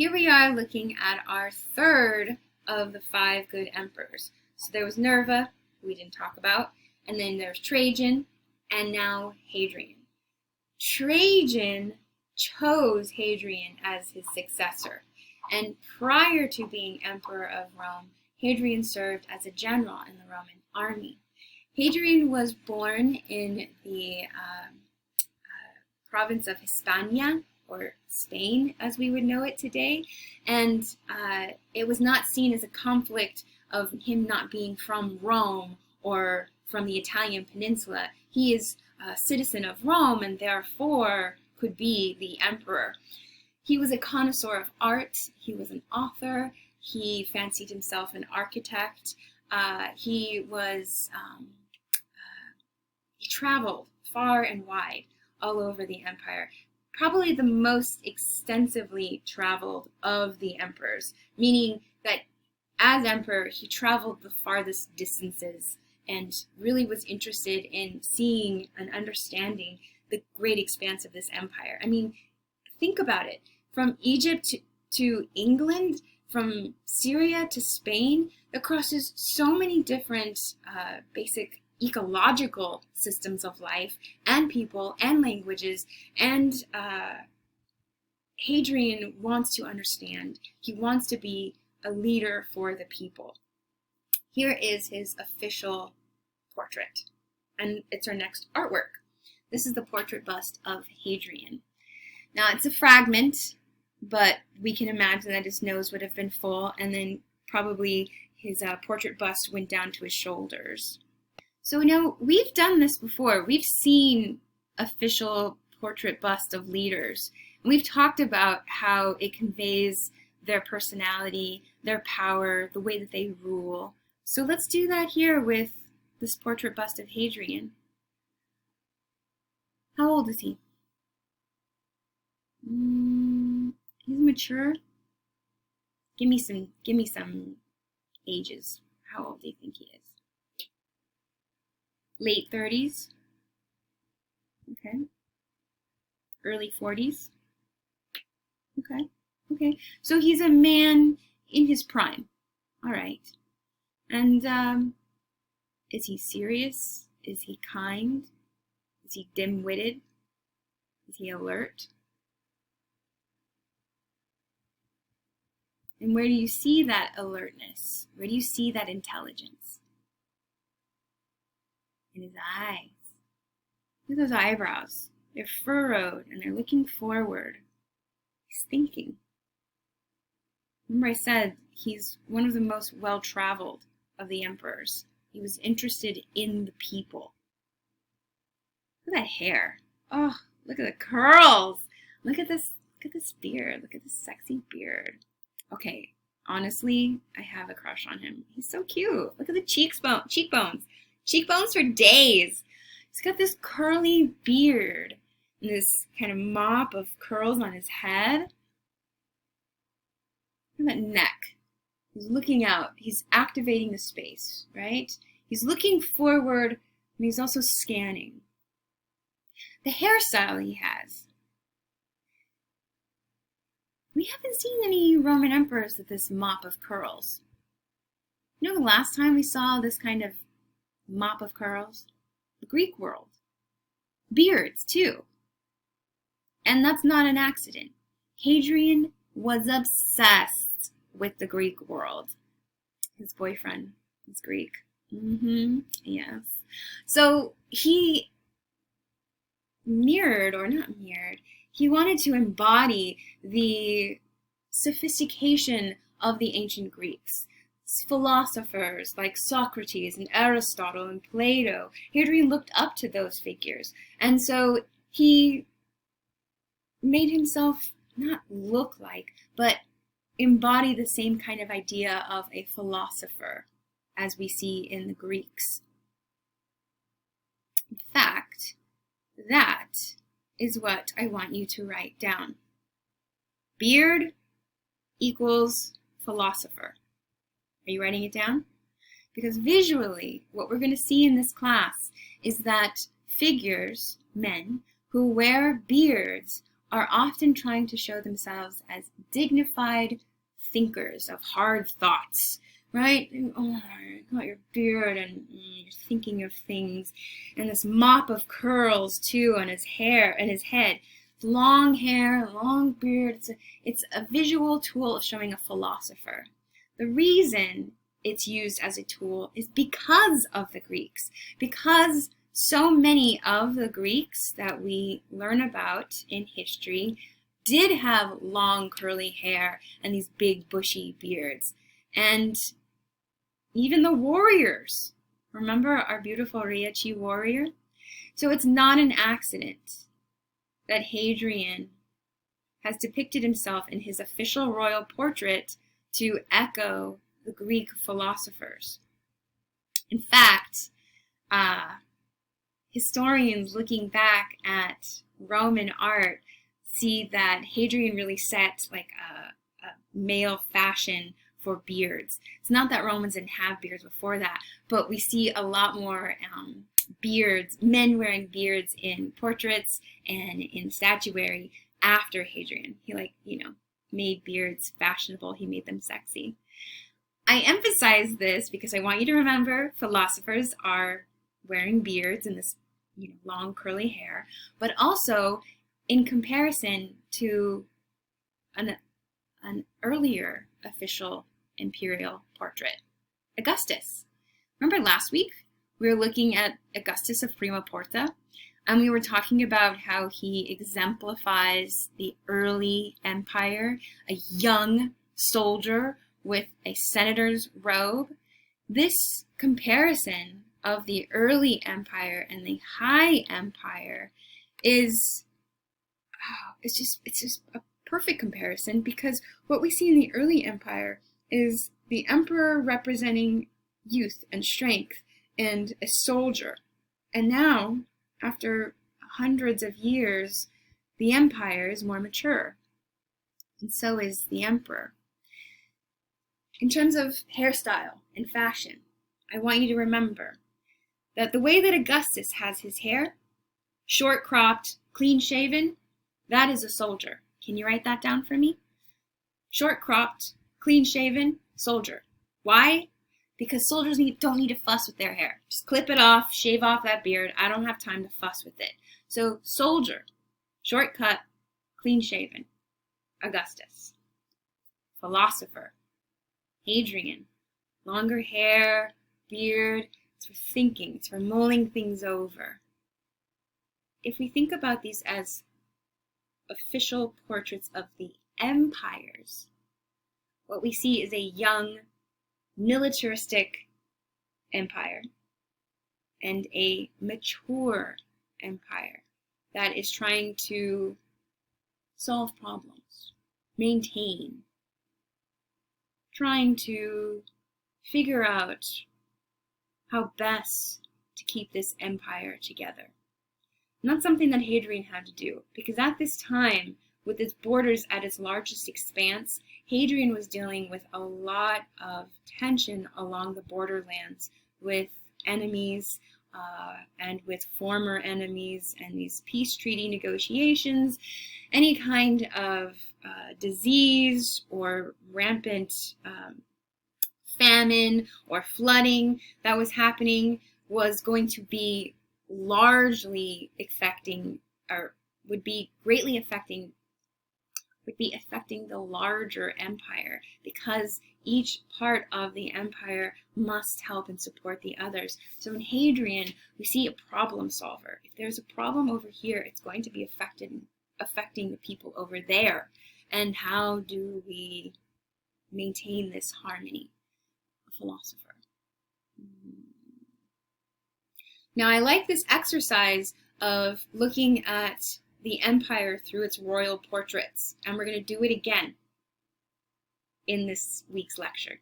Here we are looking at our third of the 5 good emperors. So there was Nerva, who we didn't talk about, and then there's Trajan, and now Hadrian. Trajan chose Hadrian as his successor, and prior to being emperor of Rome, Hadrian served as a general in the Roman army. Hadrian was born in the province of Hispania, or Spain as we would know it today, and it was not seen as a conflict of him not being from Rome or from the Italian peninsula. He is a citizen of Rome and therefore could be the emperor. He was a connoisseur of art, he was an author, he fancied himself an architect, he traveled far and wide all over the empire. Probably the most extensively traveled of the emperors, meaning that as emperor, he traveled the farthest distances and really was interested in seeing and understanding the great expanse of this empire. I mean, think about it. From Egypt to England, from Syria to Spain, it crosses so many different basic ecological systems of life and people and languages, and Hadrian wants to understand. He wants to be a leader for the people. Here is his official portrait, and it's our next artwork. This is the portrait bust of Hadrian. Now it's a fragment, but we can imagine that his nose would have been full, and then probably his portrait bust went down to his shoulders. So now we've done this before. We've seen official portrait busts of leaders. And we've talked about how it conveys their personality, their power, the way that they rule. So let's do that here with this portrait bust of Hadrian. How old is he? He's mature. Give me some ages. How old do you think he is? Late 30s, okay. Early 40s, okay. So he's a man in his prime, all right. And is he serious? Is he kind? Is he dim-witted? Is he alert? And where do you see that alertness? Where do you see that intelligence? In his eyes. Look at those eyebrows. They're furrowed and they're looking forward. He's thinking. Remember I said he's one of the most well-traveled of the emperors. He was interested in the people. Look at that hair. Oh, look at the curls. Look at this beard. Look at this sexy beard. Okay, honestly, I have a crush on him. He's so cute. Look at the cheekbones. Cheekbones for days. He's got this curly beard and this kind of mop of curls on his head. Look at that neck. He's looking out. He's activating the space, right? He's looking forward and he's also scanning. The hairstyle he has. We haven't seen any Roman emperors with this mop of curls. You know the last time we saw this kind of mop of curls? The Greek world. Beards, too. And that's not an accident. Hadrian was obsessed with the Greek world. His boyfriend is Greek. Yes. So he he wanted to embody the sophistication of the ancient Greeks. Philosophers like Socrates and Aristotle and Plato. Hadrian looked up to those figures. And so he made himself not look like, but embody the same kind of idea of a philosopher as we see in the Greeks. In fact, that is what I want you to write down. Beard equals philosopher. Are you writing it down? Because visually, what we're going to see in this class is that figures, men, who wear beards are often trying to show themselves as dignified thinkers of hard thoughts, right? And, oh, you got your beard and you're thinking of things, and this mop of curls too on his hair and his head. Long hair, long beard. It's a visual tool of showing a philosopher. The reason it's used as a tool is because of the Greeks, because so many of the Greeks that we learn about in history did have long curly hair and these big bushy beards. And even the warriors, remember our beautiful Riachi warrior? So it's not an accident that Hadrian has depicted himself in his official royal portrait to echo the Greek philosophers. In fact, historians looking back at Roman art see that Hadrian really set like a male fashion for beards. It's not that Romans didn't have beards before that, but we see a lot more beards, men wearing beards in portraits and in statuary after Hadrian. He made beards fashionable. He made them sexy. I emphasize this because I want you to remember philosophers are wearing beards and this long curly hair, but also in comparison to an earlier official imperial portrait, Augustus. Remember last week we were looking at Augustus of Prima Porta, and we were talking about how he exemplifies the early empire, a young soldier with a senator's robe. This comparison of the early empire and the high empire is it's just a perfect comparison, because what we see in the early empire is the emperor representing youth and strength and a soldier. And now, after hundreds of years, the empire is more mature, and so is the emperor. In terms of hairstyle and fashion, I want you to remember that the way that Augustus has his hair, short cropped, clean shaven, that is a soldier. Can you write that down for me? Short cropped, clean shaven, soldier. Why? Because soldiers don't need to fuss with their hair. Just clip it off, shave off that beard. I don't have time to fuss with it. So soldier, short cut, clean shaven, Augustus. Philosopher, Hadrian, longer hair, beard. It's for thinking, it's for mulling things over. If we think about these as official portraits of the empires, what we see is a young, militaristic empire and a mature empire that is trying to solve problems, maintain, trying to figure out how best to keep this empire together. Not something that Hadrian had to do, because at this time, with its borders at its largest expanse, Hadrian was dealing with a lot of tension along the borderlands with enemies and with former enemies, and these peace treaty negotiations, any kind of disease or rampant famine or flooding that was happening was going to be largely affecting, or would be affecting the larger empire, because each part of the empire must help and support the others. So in Hadrian, we see a problem solver. If there's a problem over here, it's going to be affecting the people over there. And how do we maintain this harmony? A philosopher. Now, I like this exercise of looking at the empire through its royal portraits, and we're going to do it again in this week's lecture.